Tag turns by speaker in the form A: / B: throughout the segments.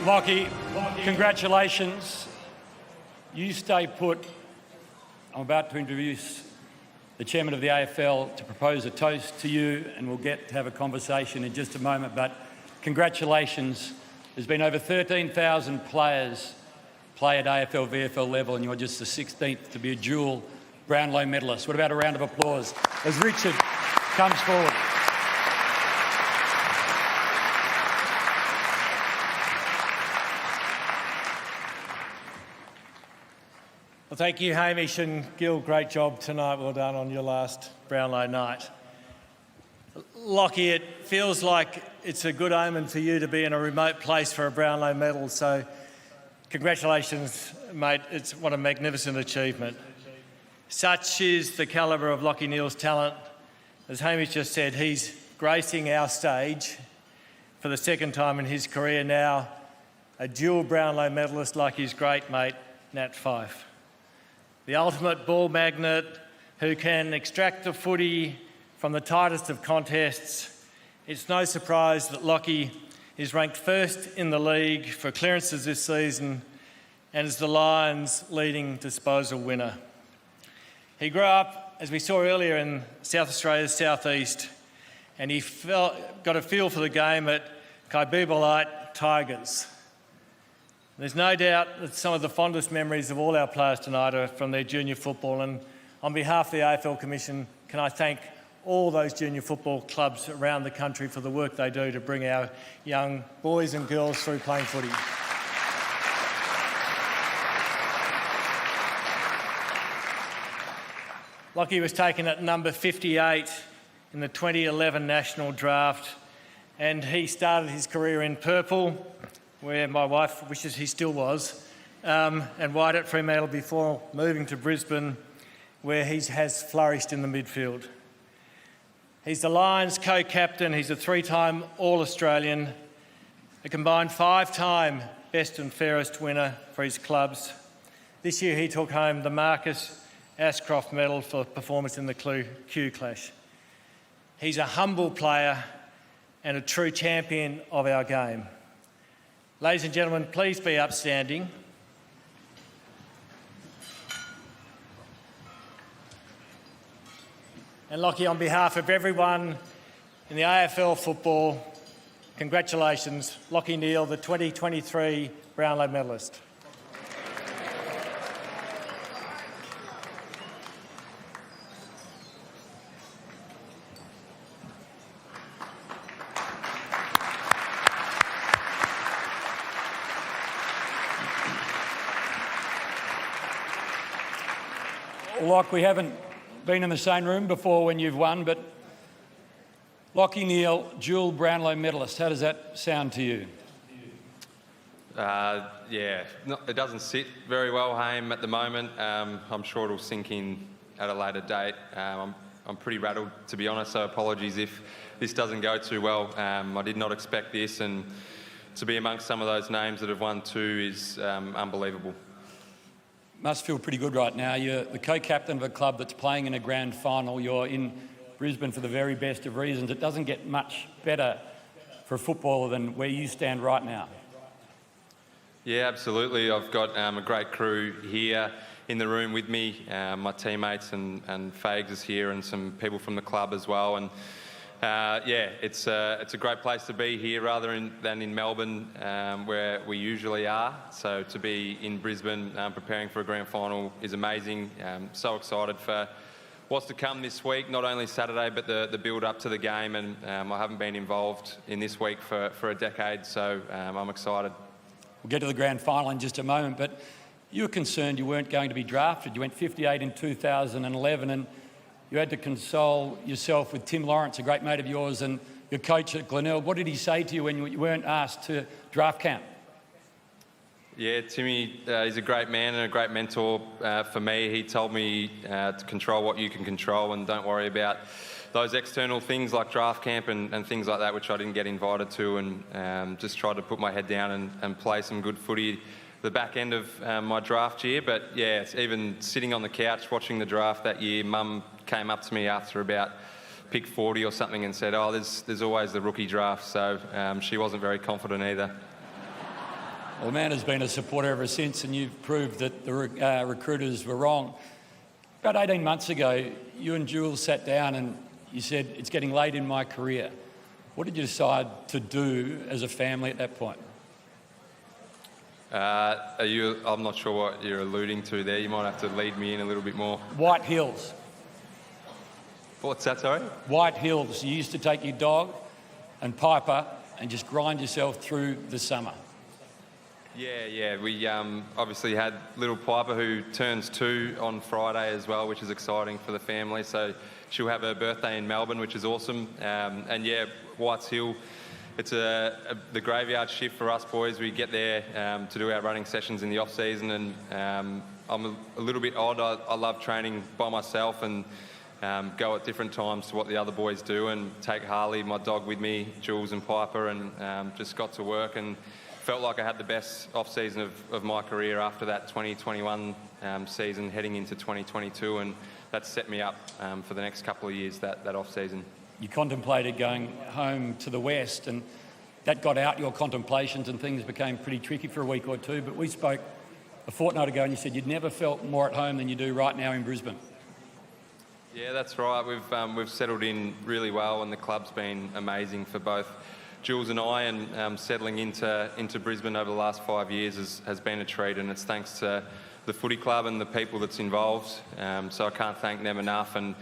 A: Lachie, congratulations. You stay put. I'm about to introduce the chairman of the AFL to propose a toast to you, and we'll get to have a conversation in just a moment, but congratulations. There's been over 13,000 players play at AFL, VFL level, and you're just the 16th to be a dual Brownlow medalist. What about a round of applause as Richard comes forward?
B: Well, thank you, Hamish and Gil. Great job tonight. Well done on your last Brownlow night. Lachie, it feels like it's a good omen for you to be in a remote place for a Brownlow medal, so congratulations, mate. It's what a magnificent achievement. Such is the calibre of Lachie Neale's talent. As Hamish just said, he's gracing our stage for the second time in his career now, a dual Brownlow medalist like his great mate, Nat Fyfe. The ultimate ball magnet who can extract the footy from the tightest of contests. It's no surprise that Lachie is ranked first in the league for clearances this season and is the Lions' leading disposal winner. He grew up, as we saw earlier, in South Australia's southeast, and he got a feel for the game at Kaibubalite Tigers. There's no doubt that some of the fondest memories of all our players tonight are from their junior football, and on behalf of the AFL Commission, can I thank all those junior football clubs around the country for the work they do to bring our young boys and girls through playing footy. Lachie was taken at number 58 in the 2011 National Draft, and he started his career in purple, where my wife wishes he still was, and white at Fremantle before moving to Brisbane, where he has flourished in the midfield. He's the Lions co-captain, he's a three-time All-Australian, a combined five-time Best and Fairest winner for his clubs. This year he took home the Marcus Ashcroft Medal for performance in the Q Clash. He's a humble player and a true champion of our game. Ladies and gentlemen, please be upstanding. And Lachie, on behalf of everyone in the AFL football, congratulations, Lachie Neale, the 2023 Brownlow medalist.
A: Lachie, we haven't been in the same room before when you've won, but Lachie Neale, dual Brownlow medalist, how does that sound to you?
C: It doesn't sit very well, Haim, at the moment. I'm sure it'll sink in at a later date. I'm pretty rattled, to be honest, so apologies if this doesn't go too well. I did not expect this, and to be amongst some of those names that have won two is unbelievable.
A: Must feel pretty good right now. You're the co-captain of a club that's playing in a grand final. You're in Brisbane for the very best of reasons. It doesn't get much better for a footballer than where you stand right now.
C: Yeah, absolutely. I've got a great crew here in the room with me. My teammates and Fags is here, and some people from the club as well. And it's a great place to be here rather than in Melbourne, where we usually are. So to be in Brisbane preparing for a grand final is amazing. So excited for what's to come this week, not only Saturday but the build up to the game, and I haven't been involved in this week for a decade, so I'm excited.
A: We'll get to the grand final in just a moment, but you were concerned you weren't going to be drafted. You went 58 in 2011, and you had to console yourself with Tim Lawrence, a great mate of yours, and your coach at Glenelg. What did he say to you when you weren't asked to draft camp?
C: Yeah, Timmy, he's a great man and a great mentor for me. He told me to control what you can control and don't worry about those external things like draft camp and things like that, which I didn't get invited to, and just tried to put my head down and play some good footy the back end of my draft year. But yeah, even sitting on the couch watching the draft that year, Mum came up to me after about pick 40 or something and said, oh, there's always the rookie draft. So she wasn't very confident either.
A: Well, the man has been a supporter ever since, and you've proved that the recruiters were wrong. About 18 months ago, you and Jules sat down and you said, it's getting late in my career. What did you decide to do as a family at that point?
C: I'm not sure what you're alluding to there. You might have to lead me in a little bit more.
A: White Hills.
C: What's that, sorry?
A: White Hills. You used to take your dog and Piper and just grind yourself through the summer.
C: Yeah. We obviously had little Piper who turns 2 on Friday as well, which is exciting for the family. So she'll have her birthday in Melbourne, which is awesome. And yeah, White's Hill, it's the graveyard shift for us boys. We get there to do our running sessions in the off season, and I'm a little bit odd. I love training by myself and go at different times to what the other boys do, and take Harley, my dog, with me, Jules and Piper, and just got to work and felt like I had the best off-season of my career after that 2021 season, heading into 2022, and that set me up for the next couple of years, that off-season. You
A: contemplated going home to the West, and that got out your contemplations and things became pretty tricky for a week or two, but we spoke a fortnight ago and you said you'd never felt more at home than you do right now in Brisbane.
C: Yeah, that's right. We've settled in really well, and the club's been amazing for both Jules and I, and settling into Brisbane over the last 5 years has been a treat, and it's thanks to the footy club and the people that's involved. So I can't thank them enough. And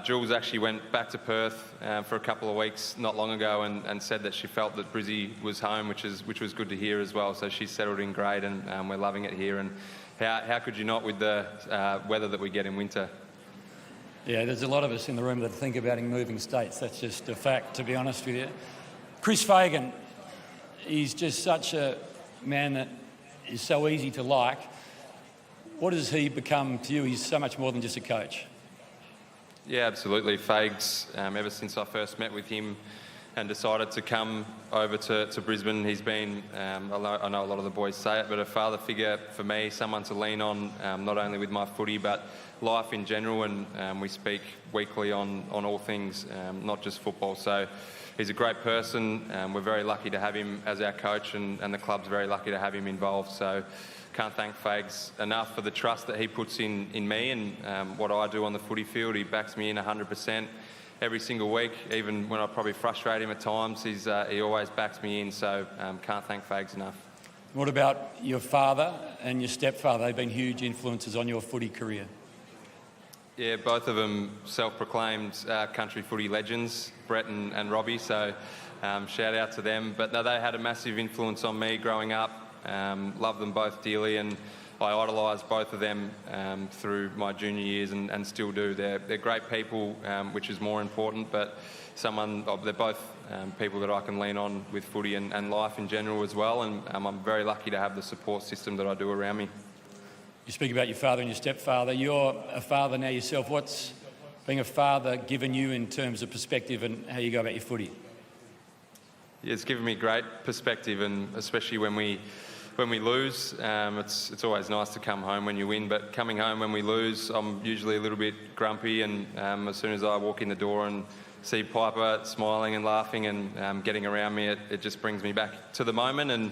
C: Jules actually went back to Perth for a couple of weeks not long ago and said that she felt that Brizzy was home, which was good to hear as well. So she's settled in great, and we're loving it here. And how could you not with the weather that we get in winter?
A: Yeah, there's a lot of us in the room that think about him moving states. That's just a fact, to be honest with you. Chris Fagan, he's just such a man that is so easy to like. What has he become to you? He's so much more than just a coach.
C: Yeah, absolutely. Fags, ever since I first met with him and decided to come over to Brisbane, he's been, I know a lot of the boys say it, but a father figure for me, someone to lean on, not only with my footy, but life in general. And we speak weekly on all things, not just football. So he's a great person. We're very lucky to have him as our coach, and the club's very lucky to have him involved. So can't thank Fags enough for the trust that he puts in me and what I do on the footy field. He backs me in 100% every single week, even when I probably frustrate him at times. He always backs me in, so can't thank Fags enough.
A: What about your father and your stepfather? They've been huge influences on your footy career.
C: Yeah, both of them self-proclaimed country footy legends, Brett and Robbie, so shout out to them. But no, they had a massive influence on me growing up. Love them both dearly, and I idolised both of them through my junior years and still do. They're great people, which is more important, but they're both people that I can lean on with footy and life in general as well, and I'm very lucky to have the support system that I do around me.
A: You speak about your father and your stepfather. You're a father now yourself. What's being a father given you in terms of perspective and how you go about your footy?
C: Yeah, it's given me great perspective, and especially when we lose, it's always nice to come home when you win, but coming home when we lose, I'm usually a little bit grumpy, and as soon as I walk in the door and see Piper smiling and laughing and getting around me, it just brings me back to the moment, and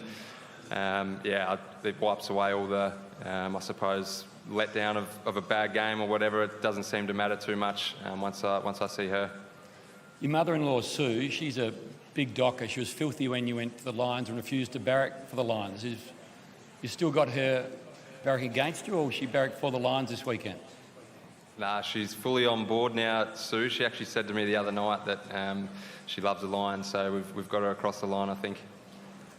C: it wipes away all the, I suppose, letdown of a bad game or whatever. It doesn't seem to matter too much once I see her.
A: Your mother-in-law, Sue, she's a big docker. She was filthy when you went to the Lions and refused to barrack for the Lions. You still got her barracking against you, or she barracked for the Lions this weekend?
C: Nah, she's fully on board now, Sue. She actually said to me the other night that she loves the Lions, so we've got her across the line, I think.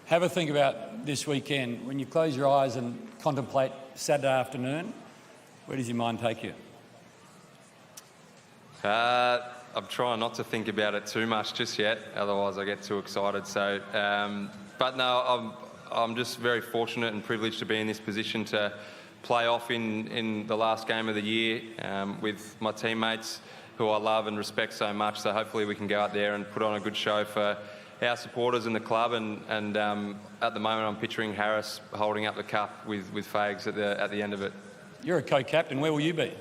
A: Have a think about this weekend. When you close your eyes and contemplate Saturday afternoon, where does your mind take you?
C: I'm trying not to think about it too much just yet, otherwise I get too excited. So, but no, I'm just very fortunate and privileged to be in this position to play off in the last game of the year with my teammates who I love and respect so much. So hopefully we can go out there and put on a good show for our supporters in the club. And at the moment I'm picturing Harris holding up the cup with Fags at the end of it.
A: You're a co-captain. Where will you be?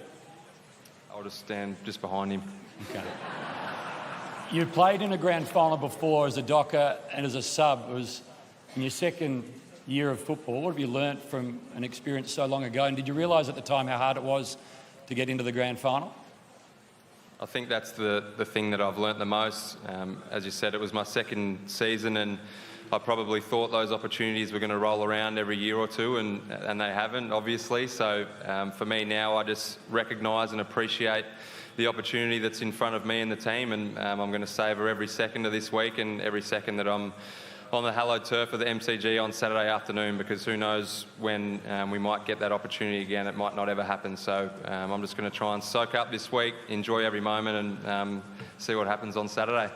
C: I'll just stand just behind him.
A: Okay. You played in a grand final before as a docker and as a sub. It was in your second year of football. What have you learnt from an experience so long ago? And did you realise at the time how hard it was to get into the grand final?
C: I think that's the thing that I've learnt the most. As you said, it was my second season, and I probably thought those opportunities were going to roll around every year or two, and they haven't, obviously. So for me now, I just recognise and appreciate the opportunity that's in front of me and the team, and I'm going to savour every second of this week and every second that I'm on the hallowed turf of the MCG on Saturday afternoon, because who knows when we might get that opportunity again. It might not ever happen. So I'm just going to try and soak up this week, enjoy every moment, and see what happens on Saturday.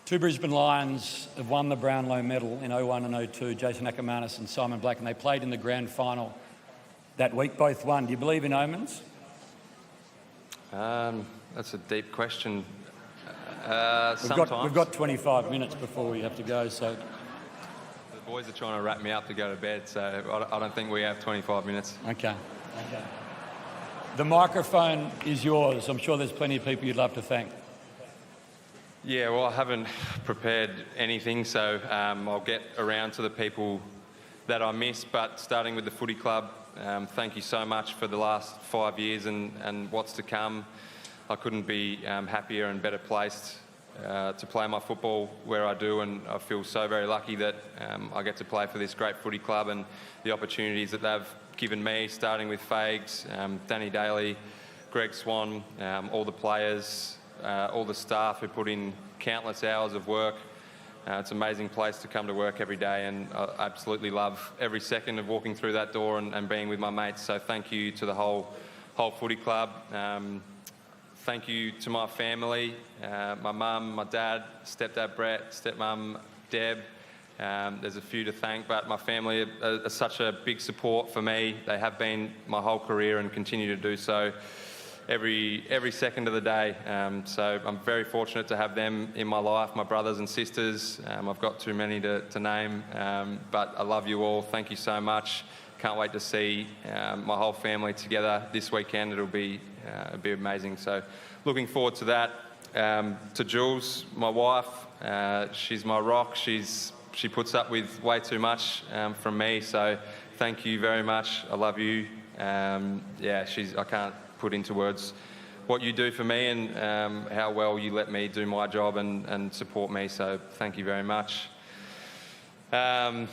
A: Two Brisbane Lions have won the Brownlow Medal in 01 and 02, Jason Ackermanis and Simon Black, and they played in the grand final that week, both won. Do you believe in omens?
C: That's a deep question.
A: We've got 25 minutes before we have to go, so...
C: The boys are trying to wrap me up to go to bed, so I don't think we have 25 minutes.
A: Okay. The microphone is yours. I'm sure there's plenty of people you'd love to thank.
C: Yeah, well, I haven't prepared anything, so I'll get around to the people that I miss, but starting with the footy club, thank you so much for the last 5 years and what's to come. I couldn't be happier and better placed to play my football where I do, and I feel so very lucky that I get to play for this great footy club and the opportunities that they've given me, starting with Fags, Danny Daly, Greg Swan, all the players, all the staff who put in countless hours of work. It's an amazing place to come to work every day, and I absolutely love every second of walking through that door and being with my mates. So thank you to the whole footy club. Thank you to my family, my mum, my dad, stepdad Brett, stepmum Deb. There's a few to thank, but my family are such a big support for me. They have been my whole career and continue to do so every second of the day. So I'm very fortunate to have them in my life, my brothers and sisters. I've got too many to name, but I love you all. Thank you so much. Can't wait to see my whole family together this weekend. It'll be amazing. So looking forward to that. To Jules, my wife, she's my rock. She puts up with way too much from me. So thank you very much. I love you. I can't put into words what you do for me and how well you let me do my job and support me. So thank you very much. I'm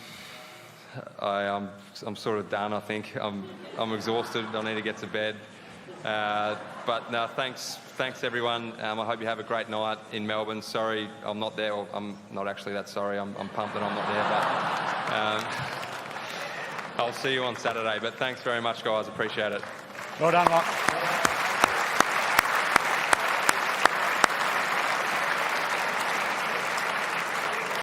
C: sort of done, I think. I'm exhausted. I need to get to bed. But no, thanks everyone. I hope you have a great night in Melbourne. Sorry I'm not there. Or I'm not actually that sorry. I'm pumped that I'm not there. But I'll see you on Saturday. But thanks very much, guys. Appreciate it.
A: Well done, Lachie.